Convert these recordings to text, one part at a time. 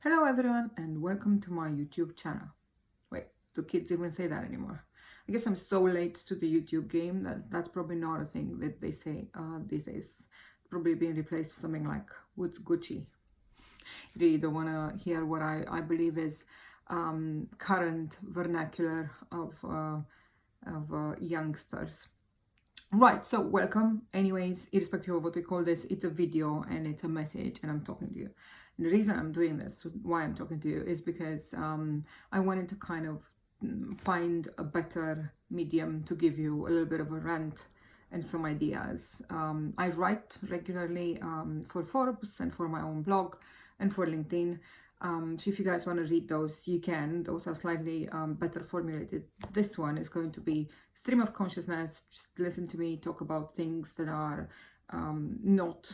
Hello everyone and welcome to my YouTube channel. Wait, do kids even say that anymore? I guess I'm so late to the YouTube game that's probably not a thing that they say these days. Probably being replaced with something like what's Gucci. You really don't want to hear what I believe is current vernacular of youngsters. Right, so welcome. Anyways, irrespective of what we call this, it's a video and it's a message, and I'm talking to you. And the reason I'm doing this, why I'm talking to you, is because I wanted to kind of find a better medium to give you a little bit of a rant and some ideas. I write regularly for Forbes and for my own blog and for LinkedIn. So if you guys want to read those, you can. Those are slightly better formulated. This one is going to be stream of consciousness. Just listen to me talk about things that are not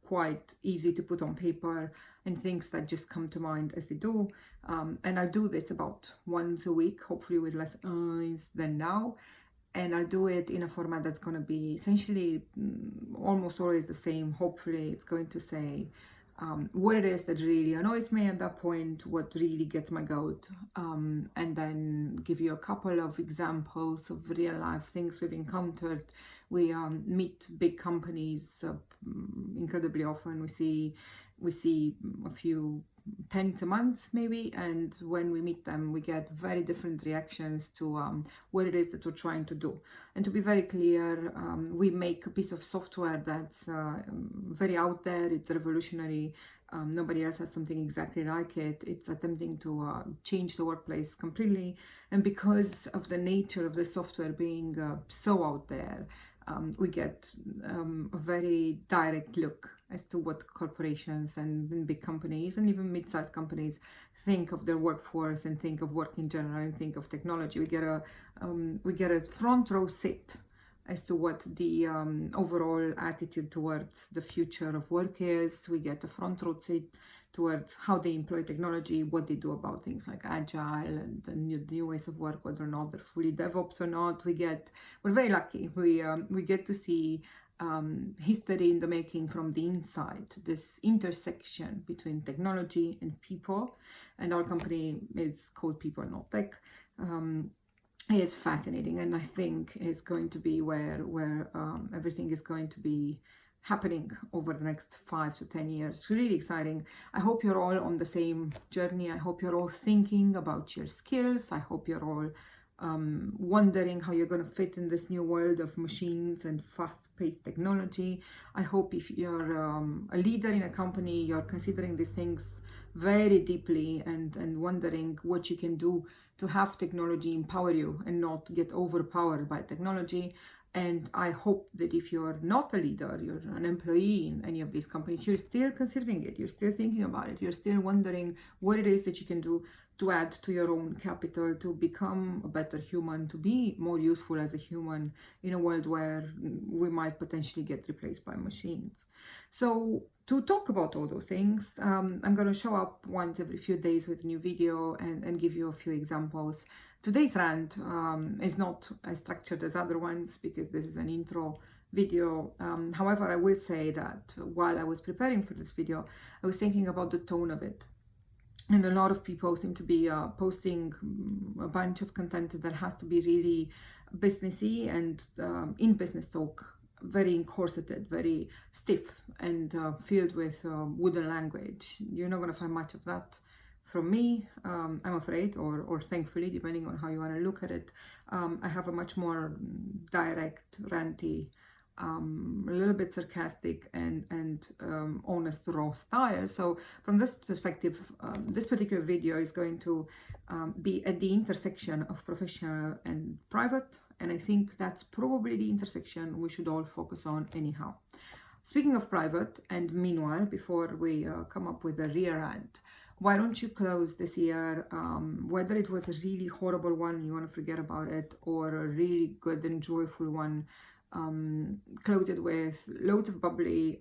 quite easy to put on paper, and things that just come to mind as they do. And I do this about once a week, hopefully with less eyes than now. And I'll do it in a format that's going to be essentially almost always the same. Hopefully it's going to say what it is that really annoys me at that point, what really gets my goat, and then give you a couple of examples of real life things we've encountered. We meet big companies incredibly often. We see a few tens a month maybe, and when we meet them we get very different reactions to what it is that we're trying to do. And to be very clear, we make a piece of software that's very out there. It's revolutionary. Nobody else has something exactly like it. It's attempting to change the workplace completely, and because of the nature of the software being so out there, we get a very direct look as to what corporations and big companies and even mid-sized companies think of their workforce and think of work in general and think of technology. We get a front row seat as to what the overall attitude towards the future of work is. We get a front row seat towards how they employ technology, what they do about things like agile and the new ways of work, whether or not they're fully DevOps or not. We're very lucky. We get to see history in the making from the inside, this intersection between technology and people. And our company is called People Not Tech. Is fascinating, and I think is going to be where everything is going to be happening over the next 5 to 10 years. It's really exciting. I hope you're all on the same journey. I hope you're all thinking about your skills. I hope you're all wondering how you're going to fit in this new world of machines and fast-paced technology. I hope if you're a leader in a company, you're considering these things very deeply and wondering what you can do to have technology empower you and not get overpowered by technology. And I hope that if you're not a leader, you're an employee in any of these companies, you're still considering it, you're still thinking about it, you're still wondering what it is that you can do to add to your own capital, to become a better human, to be more useful as a human in a world where we might potentially get replaced by machines. So to talk about all those things, I'm going to show up once every few days with a new video and give you a few examples. Today's rant is not as structured as other ones because this is an intro video. However, I will say that while I was preparing for this video, I was thinking about the tone of it. And a lot of people seem to be posting a bunch of content that has to be really businessy and in business talk, very corseted, very stiff, and filled with wooden language. You're not going to find much of that from me, I'm afraid, or thankfully, depending on how you want to look at it. I have a much more direct, ranty, a little bit sarcastic and honest, raw style. So from this perspective, this particular video is going to be at the intersection of professional and private, and I think that's probably the intersection we should all focus on anyhow. Speaking of private, and meanwhile, before we come up with a rear rant, why don't you close this year, whether it was a really horrible one, you want to forget about it, or a really good and joyful one, close it with loads of bubbly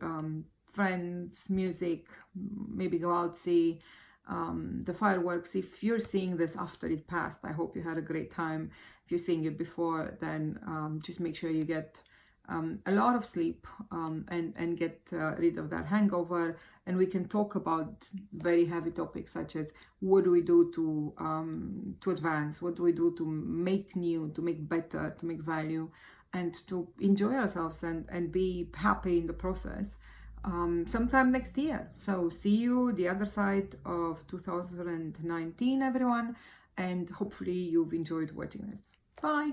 friends, music, maybe go out, see the fireworks. If you're seeing this after it passed, I hope you had a great time. If you're seeing it before, then just make sure you get a lot of sleep, and get rid of that hangover. And we can talk about very heavy topics such as what do we do to advance, what do we do to make new, to make better, to make value, and to enjoy ourselves and be happy in the process sometime next year. So see you the other side of 2019, everyone, and hopefully you've enjoyed watching this. Bye.